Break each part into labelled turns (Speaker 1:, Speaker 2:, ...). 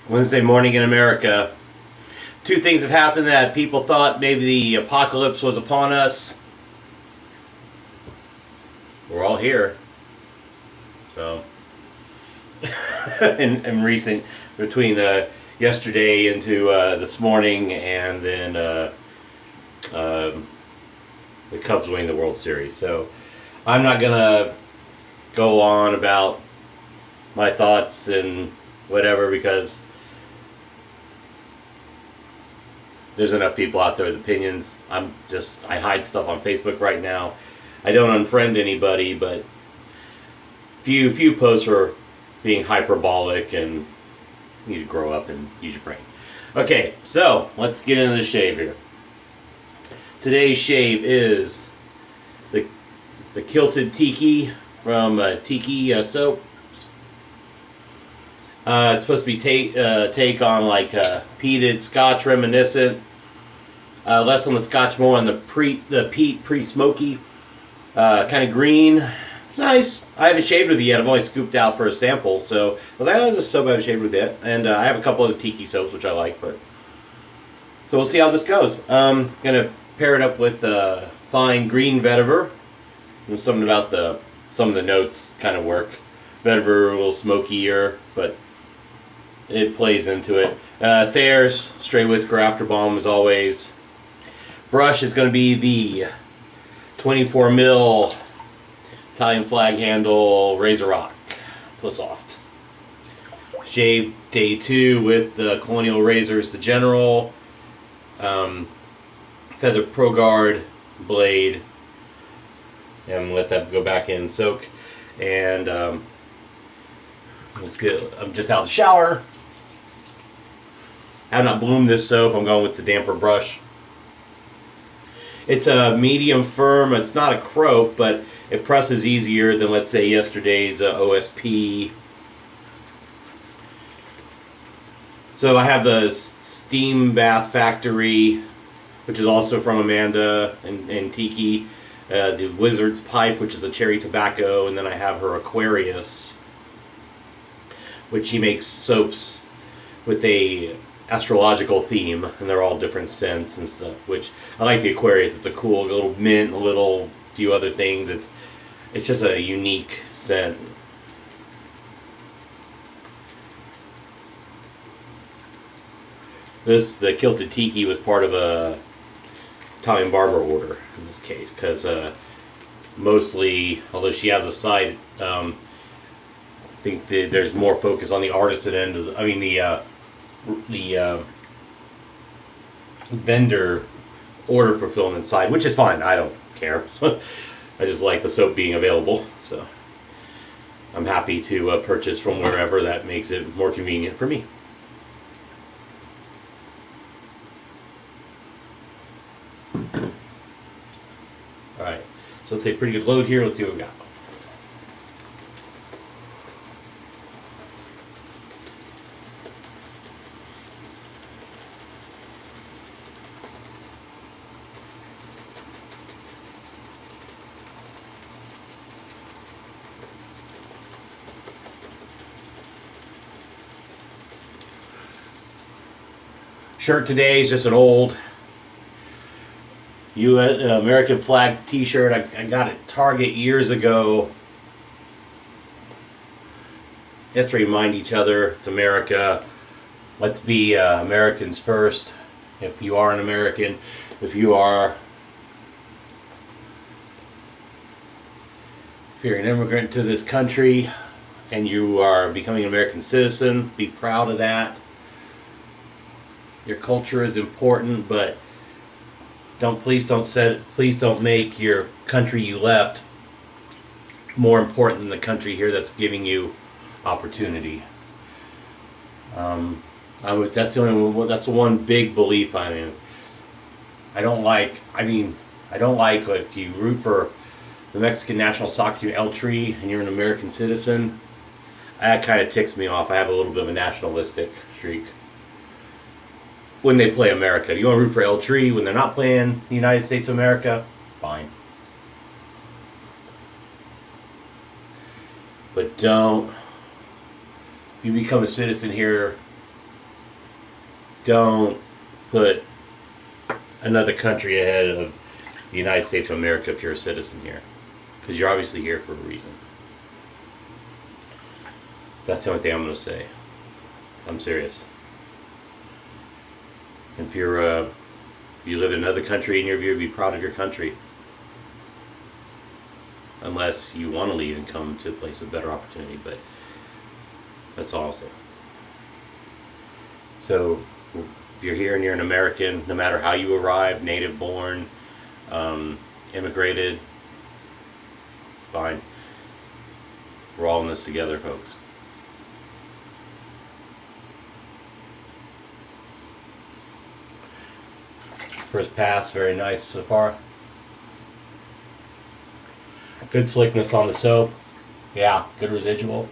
Speaker 1: Wednesday morning in America. Two things have happened that people thought maybe the apocalypse was upon us. We're all here. So, in recent, between yesterday into this morning, and then the Cubs winning the World Series. So, I'm not gonna go on about my thoughts and whatever, because there's enough people out there with opinions. I hide stuff on Facebook right now. I don't unfriend anybody, but few posts are being hyperbolic, and you need to grow up and use your brain. Okay, so let's get into the shave here. Today's shave is the Kilted Tiki from Tiki Soap. It's supposed to be take on like peated Scotch reminiscent. Less on the Scotch, more on the peat pre-smoky. Kind of green. It's nice. I haven't shaved with it yet. I've only scooped out for a sample, so I was like, oh, this is a soap I haven't shaved with yet. And I have a couple of Tiki soaps which I like, but so we'll see how this goes. Gonna pair it up with fine green vetiver. And something about some of the notes kind of work. Vetiver a little smokier, but it plays into it. Thayers straight Whisker after Balm as always. Brush is going to be the 24 mil Italian flag handle Razorock Plissoft. Shave day 2 with the Colonial razors, the General, Feather Pro Guard blade, and let that go back in soak. And let's get. I'm just out of the shower. I have not bloomed this soap. I'm going with the damper brush. It's a medium firm. It's not a crope, but it presses easier than, let's say, yesterday's OSP. So I have the Steam Bath Factory, which is also from Amanda and Tiki. The Wizard's Pipe, which is a cherry tobacco, and then I have her Aquarius, which she makes soaps with a astrological theme, and they're all different scents and stuff, which I like. The Aquarius, it's a cool little mint, a little few other things. It's just a unique scent. The Kilted Tiki was part of a Italian barber order in this case, because mostly, although she has a side, I think there's more focus on the artisan end of the vendor order fulfillment side, which is fine. I don't care. I just like the soap being available, so I'm happy to purchase from wherever that makes it more convenient for me. Alright, so let's say pretty good load here. Let's see what we got. Shirt today is just an old U.S. American flag t-shirt. I got at Target years ago. Just to remind each other, it's America. Let's be Americans first. If you are an American, if you're an immigrant to this country and you are becoming an American citizen, be proud of that. Your culture is important, but please don't make your country you left more important than the country here that's giving you opportunity. That's the one big belief I'm in. I don't like if you root for the Mexican national soccer team El Tri and you're an American citizen. That kind of ticks me off. I have a little bit of a nationalistic streak when they play America. You want to root for El Tri when they're not playing the United States of America? Fine. But don't. If you become a citizen here, don't put another country ahead of the United States of America if you're a citizen here. Because you're obviously here for a reason. That's the only thing I'm going to say. I'm serious. If you live in another country in your view, be proud of your country. Unless you want to leave and come to a place of better opportunity, but that's all I'll say. So, if you're here and you're an American, no matter how you arrived, native born, immigrated, fine. We're all in this together, folks. First pass, very nice so far. Good slickness on the soap. Yeah, good residual.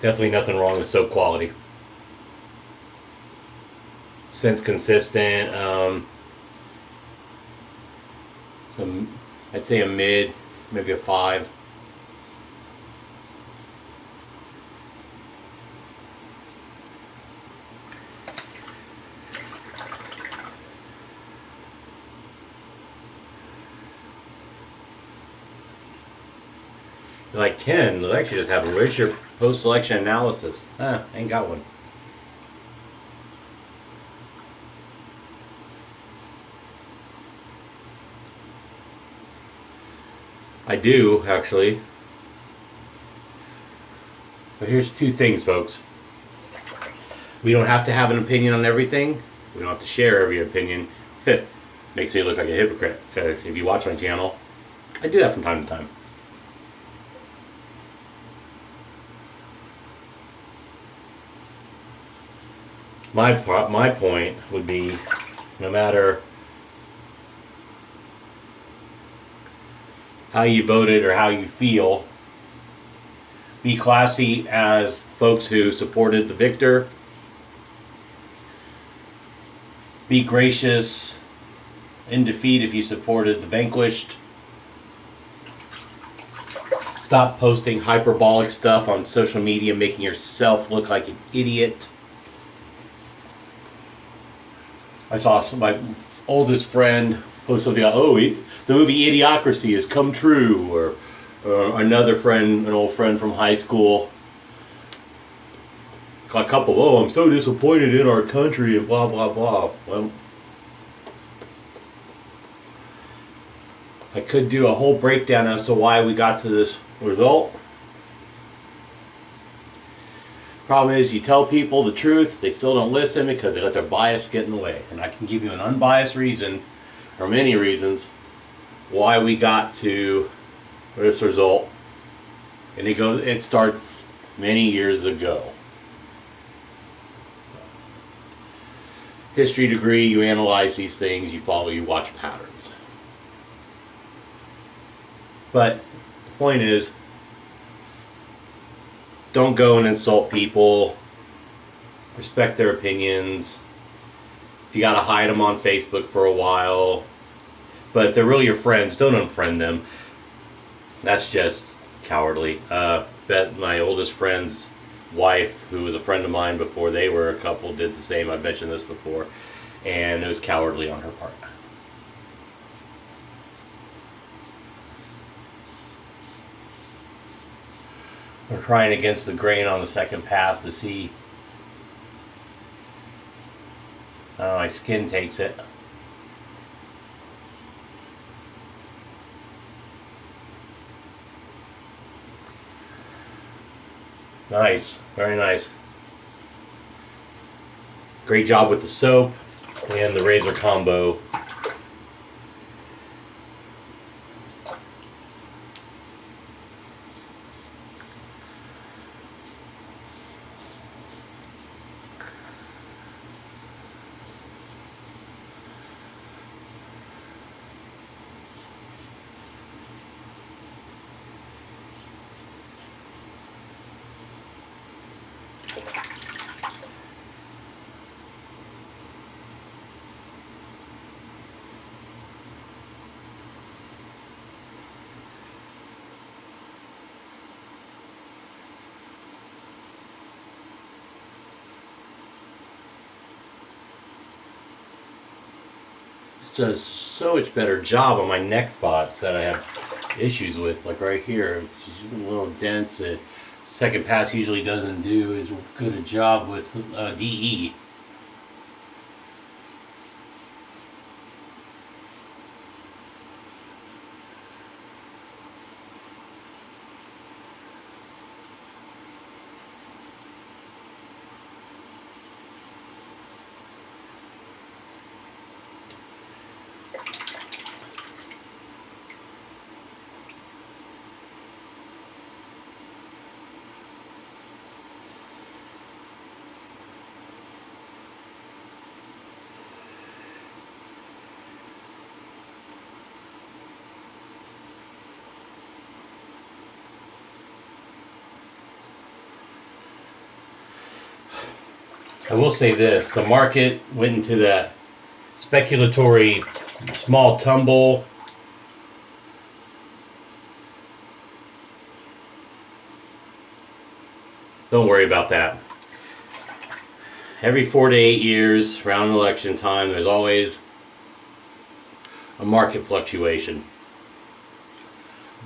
Speaker 1: Definitely nothing wrong with soap quality. Scent's consistent. I'd say a mid, maybe a 5. Like Ken, let's actually just have a where's your post-selection analysis? Ain't got one. I do, actually. But here's 2 things, folks. We don't have to have an opinion on everything. We don't have to share every opinion. Makes me look like a hypocrite. If you watch my channel, I do that from time to time. My point would be, no matter how you voted or how you feel, be classy as folks who supported the victor. Be gracious in defeat if you supported the vanquished. Stop posting hyperbolic stuff on social media, making yourself look like an idiot. I saw my oldest friend post something like, the movie Idiocracy has come true, or another friend, an old friend from high school, a couple, I'm so disappointed in our country, and blah, blah, blah. Well, I could do a whole breakdown as to why we got to this result. Problem is, you tell people the truth, they still don't listen because they let their bias get in the way. And I can give you an unbiased reason, or many reasons, why we got to this result. And it starts many years ago. So, history degree, you analyze these things, you follow, you watch patterns. But the point is, don't go and insult people. Respect their opinions. If you gotta hide them on Facebook for a while. But if they're really your friends, don't unfriend them. That's just cowardly. My oldest friend's wife, who was a friend of mine before they were a couple, did the same. I've mentioned this before. And it was cowardly on her part. We're trying against the grain on the second pass to see how my skin takes it. Nice, very nice. Great job with the soap and the razor combo. It does so much better job on my neck spots that I have issues with. Like right here, it's just a little dense. The second pass usually doesn't do as good a job with DE. I will say this, the market went into that speculatory small tumble. Don't worry about that. Every 4 to 8 years, around election time, there's always a market fluctuation.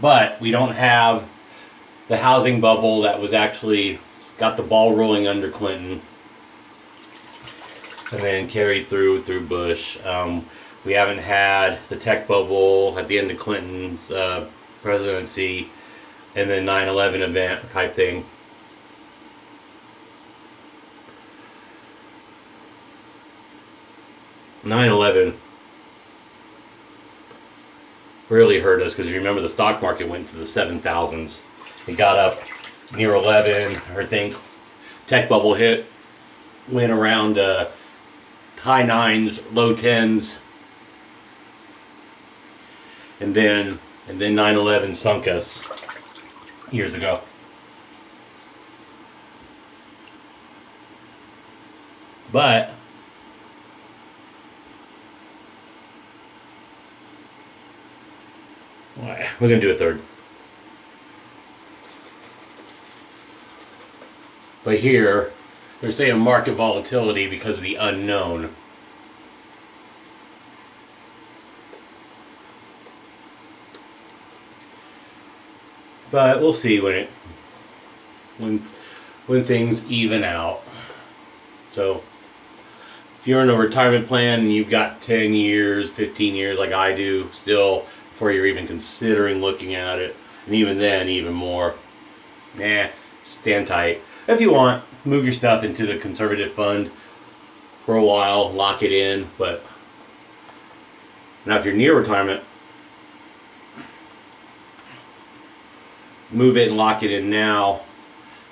Speaker 1: But we don't have the housing bubble that was actually got the ball rolling under Clinton and then carried through Bush. We haven't had the tech bubble at the end of Clinton's presidency and then 9/11 event type thing. "9/11 really hurt us because if you remember the stock market went to the 7,000s. It got up near 11. I think tech bubble hit, went around high 9s, low 10s, and then 9/11 sunk us years ago. But we're going to do a third. But here, they're saying market volatility because of the unknown. But we'll see when things even out. So if you're in a retirement plan and you've got 10 years, 15 years like I do still before you're even considering looking at it, and even then, even more, stand tight. If you want, move your stuff into the conservative fund for a while, lock it in. But now if you're near retirement, move it and lock it in now,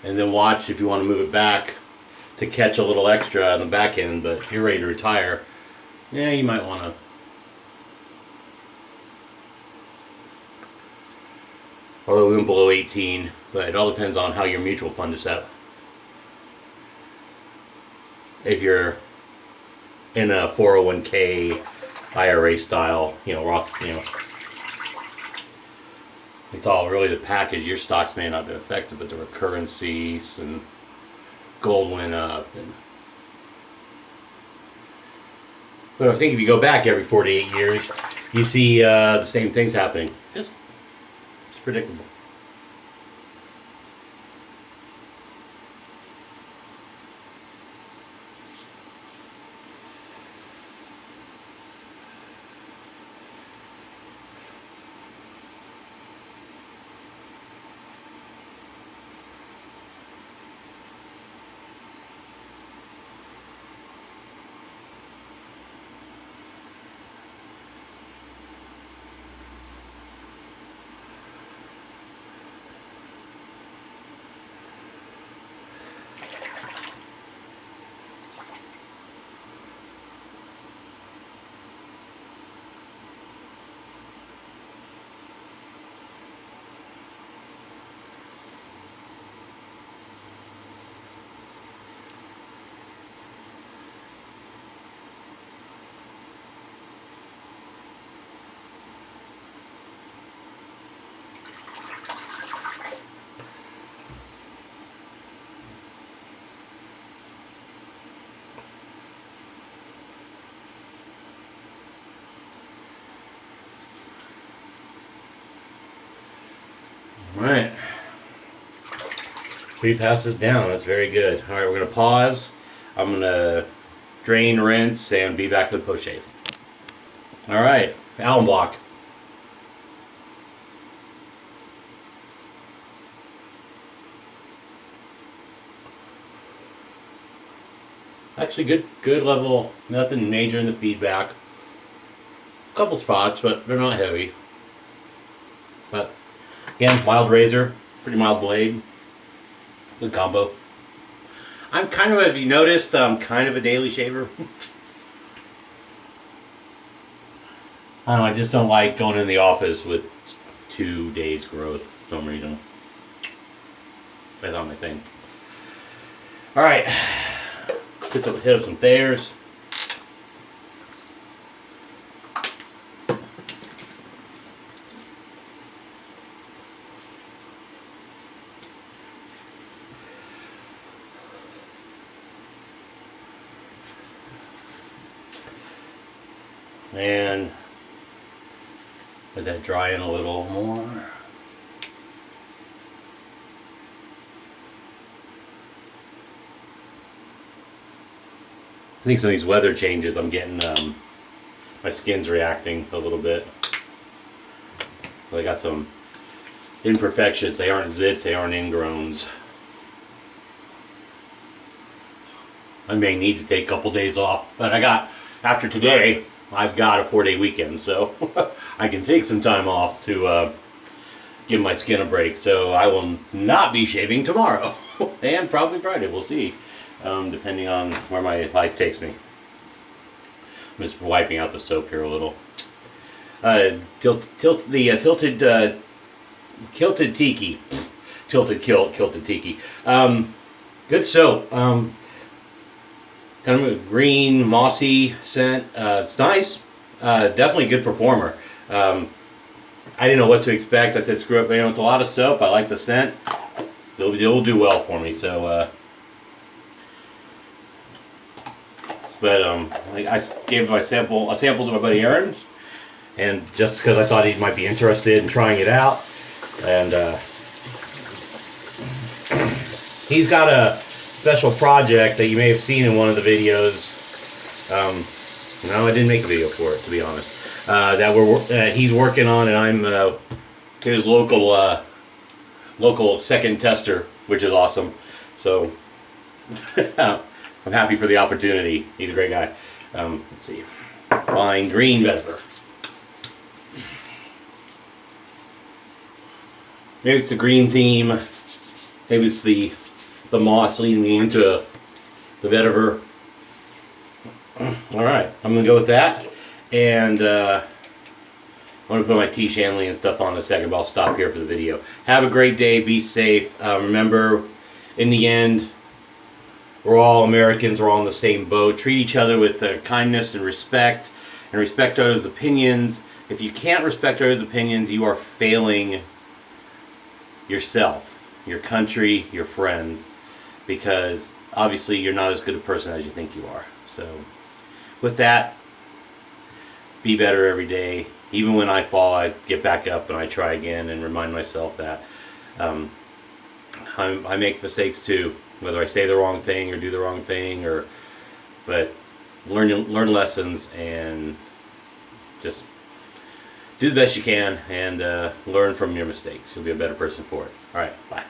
Speaker 1: and then watch if you want to move it back to catch a little extra on the back end. But if you're ready to retire, you might want to. Although we went below 18, but it all depends on how your mutual fund is set. If you're in a 401k IRA style, Roth, it's all really the package. Your stocks may not be affected, but there were currencies and gold went up. But I think if you go back every 48 years, you see the same things happening. It's predictable. Alright. 3 passes down. That's very good. Alright, we're going to pause. I'm going to drain, rinse, and be back to the post shave. Alright. Alum block. Actually, good level. Nothing major in the feedback. A couple spots, but they're not heavy. But again, mild razor, pretty mild blade. Good combo. I'm kind of, if you noticed, I'm kind of a daily shaver. I don't know, I just don't like going in the office with 2 days growth for some reason. That's not my thing. Alright. Hit up some Thayers. And let that dry in a little more. I think some of these weather changes, I'm getting, my skin's reacting a little bit. I got some imperfections. They aren't zits, they aren't ingrowns. I may need to take a couple days off, but after today, I've got a 4-day weekend, so I can take some time off to give my skin a break. So I will not be shaving tomorrow, and probably Friday, we'll see. Depending on where my life takes me. I'm just wiping out the soap here a little. Kilted Tiki. Kilted Tiki. Good soap. Kind of a green, mossy scent. It's nice. Definitely a good performer. I didn't know what to expect. I said screw it, but it's a lot of soap. I like the scent. It'll do well for me. So. But I gave a sample to my buddy Aaron's, and just because I thought he might be interested in trying it out, and he's got a special project that you may have seen in one of the videos. No, I didn't make a video for it, to be honest. That he's working on, and I'm his local second tester, which is awesome. So. I'm happy for the opportunity. He's a great guy. Let's see. Fine green vetiver. Maybe it's the green theme. Maybe it's the moss leading me into the vetiver. Alright, I'm going to go with that. And I'm going to put my Tiege Hanley and stuff on in a second, but I'll stop here for the video. Have a great day. Be safe. Remember, in the end, we're all Americans, we're all in the same boat. Treat each other with kindness and respect others' opinions. If you can't respect others' opinions, you are failing yourself, your country, your friends, because obviously you're not as good a person as you think you are. So with that, be better every day. Even when I fall, I get back up and I try again and remind myself that I make mistakes too. Whether I say the wrong thing or do the wrong thing, but learn lessons and just do the best you can and learn from your mistakes. You'll be a better person for it. All right, bye.